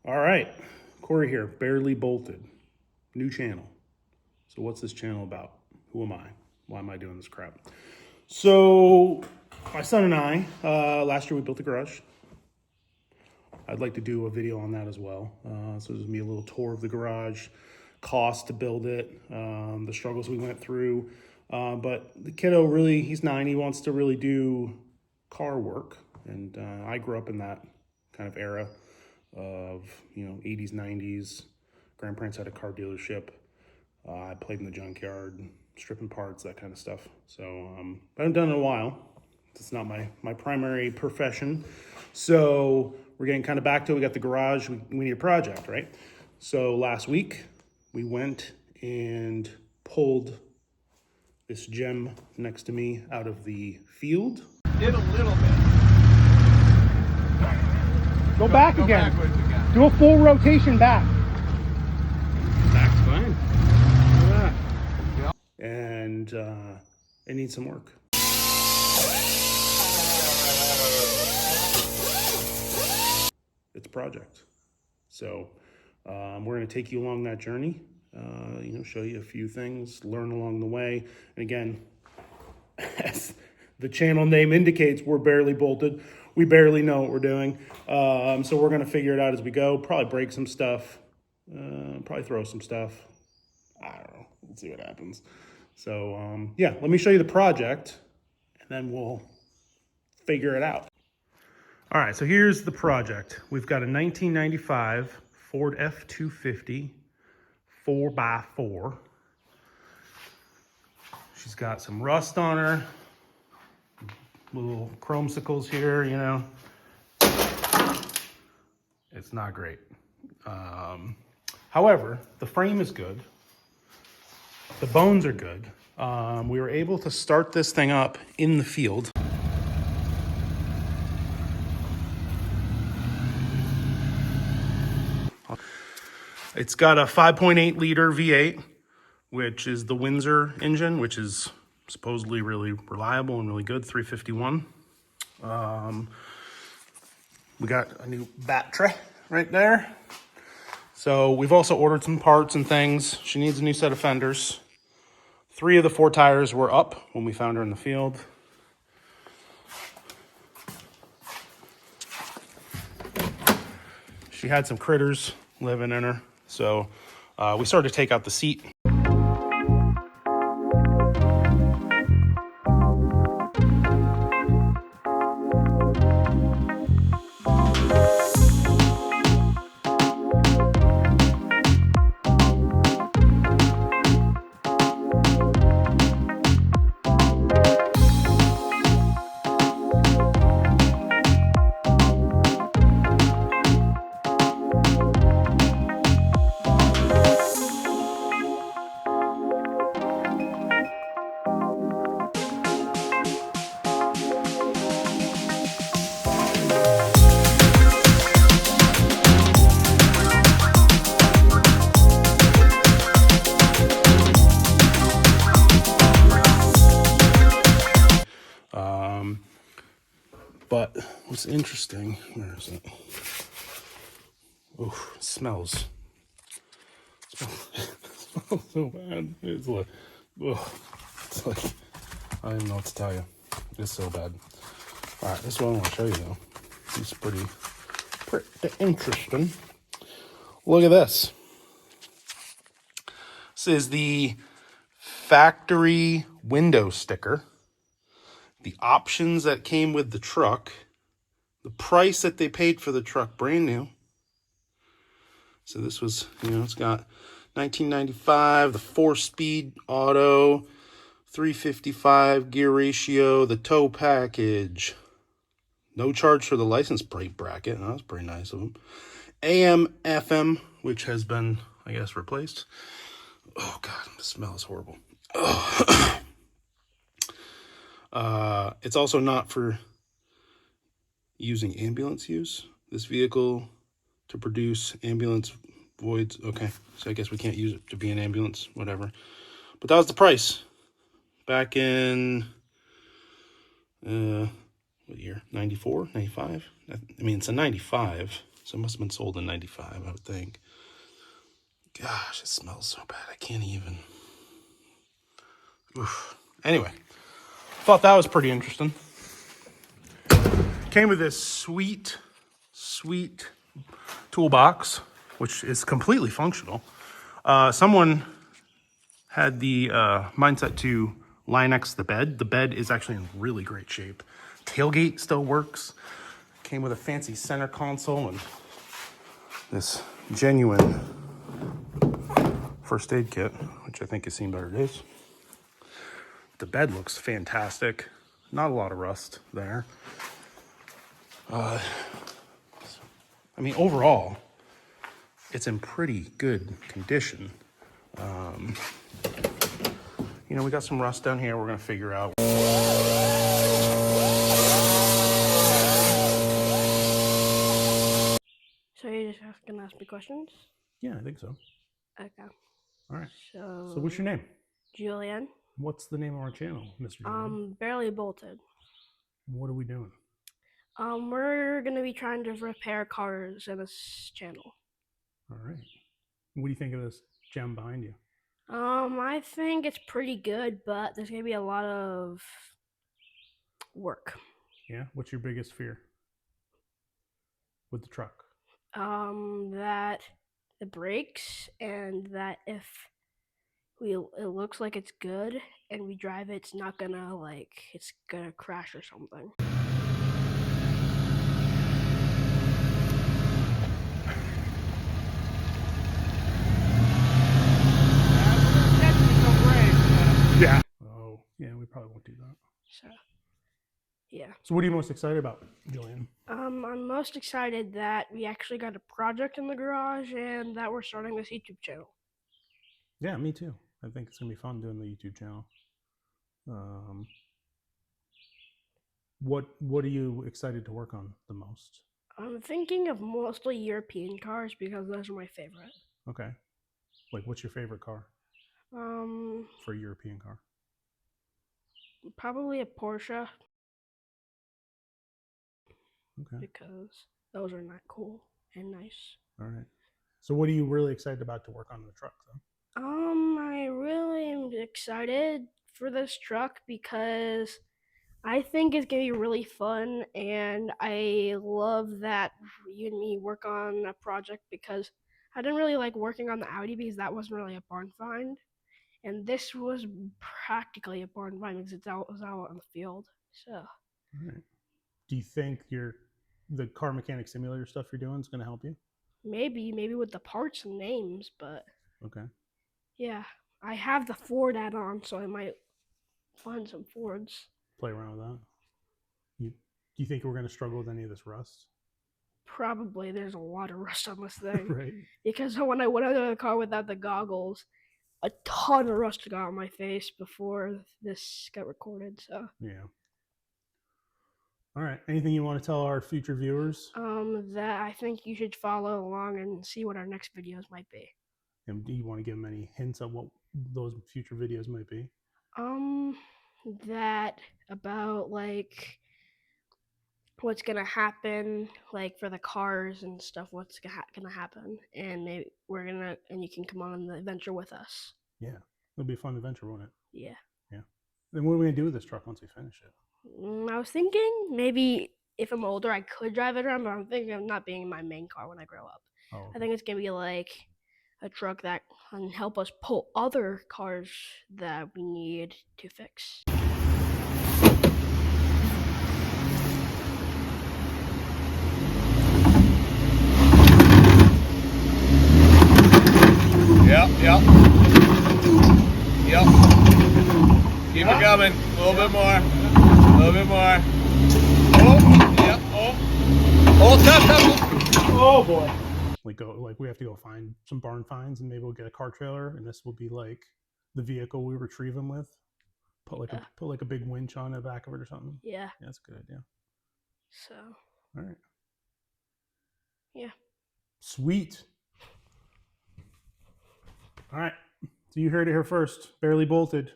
All right, Corey here, barely bolted, new channel. So what's this channel about? Who am I? Why am I doing this crap? So my son and I, last year we built a garage. I'd like to do a video on that as well. So this is me a little tour of the garage, cost to build it, the struggles we went through. But the kiddo really, he's 9, he wants to really do car work. And I grew up in that kind of era of, 80s, 90s. Grandparents had a car dealership. I played in the junkyard, stripping parts, that kind of stuff. So I haven't done it in a while. It's not my primary profession. So we're getting kind of back to it. We got the garage. We need a project, right? So last week we went and pulled this gem next to me out of the field. Did a little bit. Go back again. Do a full rotation back. Back's fine. Look at that. Yeah. And it needs some work. It's a project. So we're going to take you along that journey, show you a few things, learn along the way. And again, as the channel name indicates, we're barely bolted. We barely know what we're doing. So we're going to figure it out as we go, probably break some stuff, probably throw some stuff. I don't know. We'll see what happens. So yeah, let me show you the project and then we'll figure it out. All right, so here's the project. We've got a 1995 Ford F250 4x4. She's got some rust on her, little chromesicles here, It's not great. However, the frame is good. The bones are good. We were able to start this thing up in the field. It's got a 5.8 liter V8, which is the Windsor engine, which is supposedly really reliable and really good, 351. We got a new battery right there. So we've also ordered some parts and things. She needs a new set of fenders. 3 of the 4 tires were up when we found her in the field. She had some critters living in her. So we started to take out the seat. But what's interesting, where is it? Oh, it smells. It smells so bad. It's like, I don't even know what to tell you. It's so bad. All right, this is what I want to show you though. It's pretty interesting. Look at this. This is the factory window sticker. The options that came with the truck, the price that they paid for the truck, brand new. So this was, it's got 1995, the 4-speed auto, 355 gear ratio, the tow package. No charge for the license plate bracket. That was pretty nice of them. AM, FM, which has been, I guess, replaced. Oh, God, the smell is horrible. Oh. It's also not for using ambulance use. This vehicle to produce ambulance voids. Okay, so I guess we can't use it to be an ambulance, whatever. But that was the price back in, what year? 94, 95? I mean, it's a 95. So it must have been sold in 95, I would think. Gosh, it smells so bad. I can't even. Oof. Anyway, thought that was pretty interesting. Came with this sweet toolbox, which is completely functional. Someone had the mindset to Line-X the bed. The bed is actually in really great shape. Tailgate still works. Came with a fancy center console and this genuine first aid kit, which I think has seen better days. The bed looks fantastic. Not a lot of rust there. I mean, overall, it's in pretty good condition. You know, we got some rust down here we're gonna figure out. So you're just gonna ask me questions? Yeah, I think so. Okay. All right. So So what's your name? Julian. What's the name of our channel, Mr. Julian? Barely bolted. What are we doing? We're gonna be trying to repair cars in this channel. All right. What do you think of this gem behind you? I think it's pretty good, but there's gonna be a lot of work. Yeah. What's your biggest fear with the truck? That it breaks, and that if it looks like it's good and we drive it, it's not gonna it's gonna crash or something. Yeah. Oh, yeah, we probably won't do that. So, yeah. So what are you most excited about, Julian? I'm most excited that we actually got a project in the garage and that we're starting this YouTube channel. Yeah, me too. I think it's gonna be fun doing the YouTube channel. What are you excited to work on the most? I'm thinking of mostly European cars because those are my favorite. Okay. Like, what's your favorite car for a European car? Probably a Porsche. Okay. Because those are not cool and nice. All right. So what are you really excited about to work on the truck, though? I really am excited for this truck because I think it's gonna be really fun, and I love that you and me work on a project because I didn't really like working on the Audi because that wasn't really a barn find, and this was practically a barn find because it was out on the field. So. All right. Do you think the car mechanic simulator stuff you're doing is going to help you? Maybe with the parts and names, but okay. Yeah, I have the Ford add-on, so I might find some Fords. Play around with that. Do you think we're going to struggle with any of this rust? Probably. There's a lot of rust on this thing. Right. Because when I went out of the car without the goggles, a ton of rust got on my face before this got recorded. So yeah. All right. Anything you want to tell our future viewers? That I think you should follow along and see what our next videos might be. And do you want to give them any hints of what those future videos might be? That about what's gonna happen, for the cars and stuff. What's gonna happen, and and you can come on the adventure with us. Yeah, it'll be a fun adventure, won't it? Yeah. Yeah. Then what are we gonna do with this truck once we finish it? I was thinking maybe if I'm older, I could drive it around, but I'm thinking of not being my main car when I grow up. Oh, okay. I think it's gonna be like a truck that can help us pull other cars that we need to fix. Yep. Keep it coming. A little bit more. A little bit more. Oh, yep. Oh, tough. Oh boy. We have to go find some barn finds, and maybe we'll get a car trailer, and this will be like the vehicle we retrieve them with. Put like a big winch on the back of it or something. Yeah. That's a good idea. So. All right. Yeah. Sweet. All right. So you heard it here first. Barely bolted.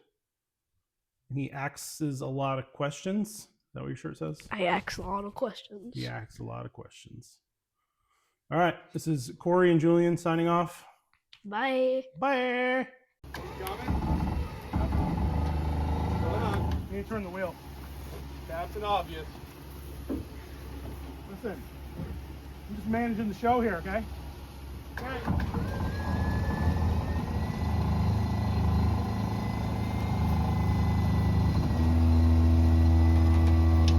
He asks a lot of questions. Is that what your shirt says? I ask a lot of questions. He asks a lot of questions. All right, this is Corey and Julian signing off. Bye. Bye. Coming? Hold on. You need to turn the wheel. Captain Obvious. Listen, I'm just managing the show here, okay? Okay.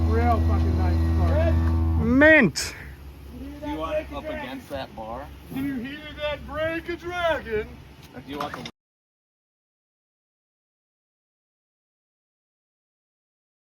Real fucking nice car. Mint. Do you want it up against that bar? Do you hear that brake a dragon? Do you want the